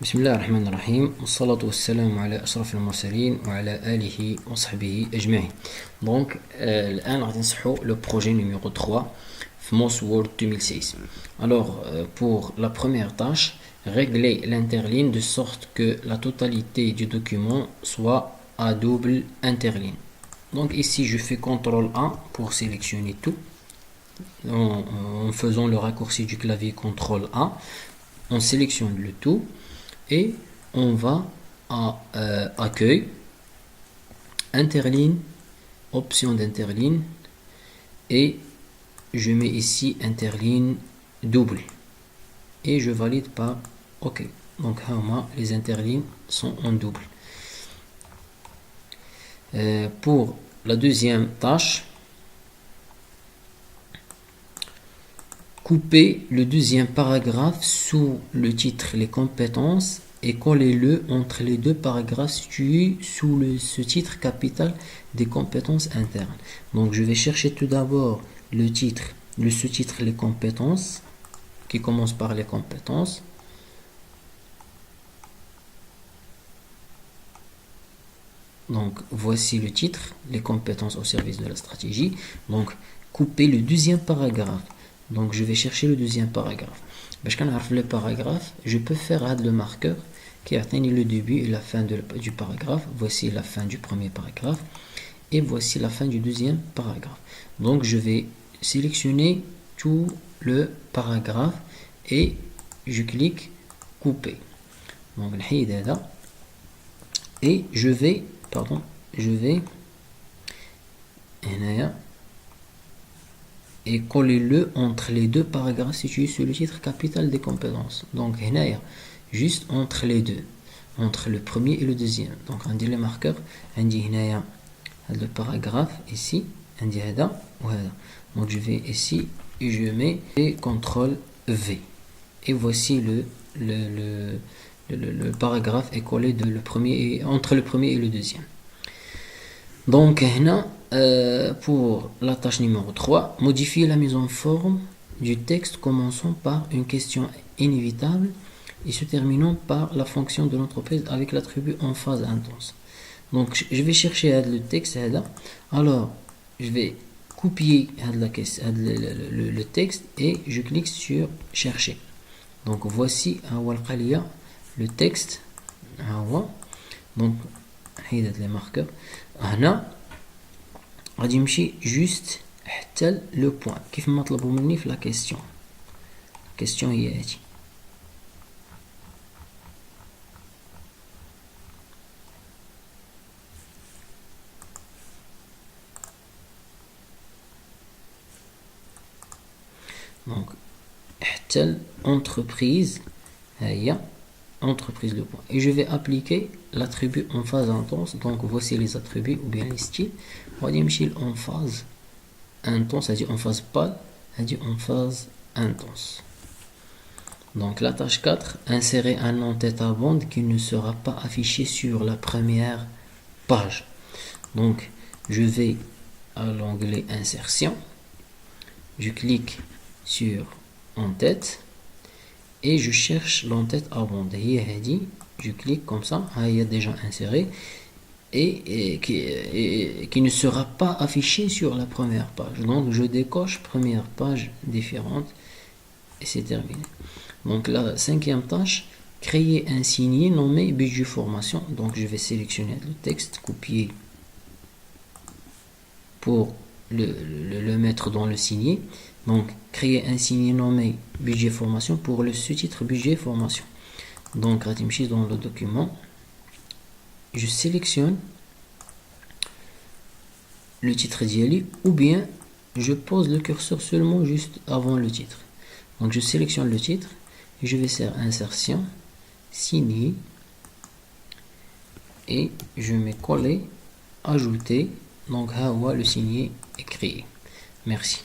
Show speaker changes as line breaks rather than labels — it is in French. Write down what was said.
بسم الله الرحمن الرحيم والصلاة والسلام على أشرف المرسلين وعلى آله وصحبه أجمعين. Donc الآن راح نصحوا le projet numéro 3 في Moss Word 2006. Alors pour la première tâche, régler l'interligne de sorte que la totalité du document soit à double interligne. Donc ici je fais CTRL A pour sélectionner tout en faisant le raccourci du clavier CTRL A. On sélectionne le tout et on va à accueil, interligne, option d'interligne et je mets ici interligne double et je valide par OK. Donc les interlignes sont en double. Pour la deuxième tâche, coupez le deuxième paragraphe sous le titre les compétences et collez-le entre les deux paragraphes situés sous ce titre capital des compétences internes. Donc je vais chercher tout d'abord le titre, le sous-titre les compétences qui commence par les compétences. Donc voici le titre, les compétences au service de la stratégie. Donc coupez le deuxième paragraphe. Donc je vais chercher le deuxième paragraphe. Parce qu'on a le paragraphe, je peux faire le marqueur qui atteint le début et la fin du paragraphe. Voici la fin du premier paragraphe et voici la fin du deuxième paragraphe. Donc je vais sélectionner tout le paragraphe et je clique couper. Donc et je vais et coller-le entre les deux paragraphes situés sur le titre capital des compétences. Donc juste entre les deux, entre le premier et le deuxième. Donc on dit le marqueur, on dit le paragraphe ici, on dit donc je vais ici et je mets CTRL V et voici le paragraphe est collé entre le premier et le deuxième. Donc pour la tâche numéro 3, modifier la mise en forme du texte commençant par une question inévitable et se terminant par la fonction de l'entreprise avec l'attribut en phase intense. Donc je vais chercher le texte. Alors je vais copier le texte et je clique sur chercher. Donc voici le texte. Donc les marqueurs. غادي نمشي juste حتى لو بوين كيف ما طلبوا مني في لا كيسيون. الكيسيون هي هذه. Donc حتى l'entreprise هي entreprise le point et je vais appliquer l'attribut en phase intense. Donc voici les attributs ou bien les styles. On va dire en phase intense, c'est-à-dire en phase pâle, c'est-à-dire en phase intense. Donc la tâche 4, insérer un en-tête à bande qui ne sera pas affiché sur la première page. Donc je vais à l'onglet insertion, je clique sur en-tête et je cherche l'en-tête à bande. Je clique comme ça, il y a déjà inséré et qui ne sera pas affiché sur la première page. Donc je décoche première page différente et c'est terminé. Donc la cinquième tâche, créer un signet nommé budget formation. Donc je vais sélectionner le texte, copier pour le mettre dans le signet. Donc créer un signet nommé budget formation pour le sous-titre budget formation. Donc dans le document, je sélectionne le titre d'Yali ou bien je pose le curseur seulement juste avant le titre. Donc je sélectionne le titre et je vais faire insertion, signer et je mets coller, ajouter. Donc le signet est créé. Merci.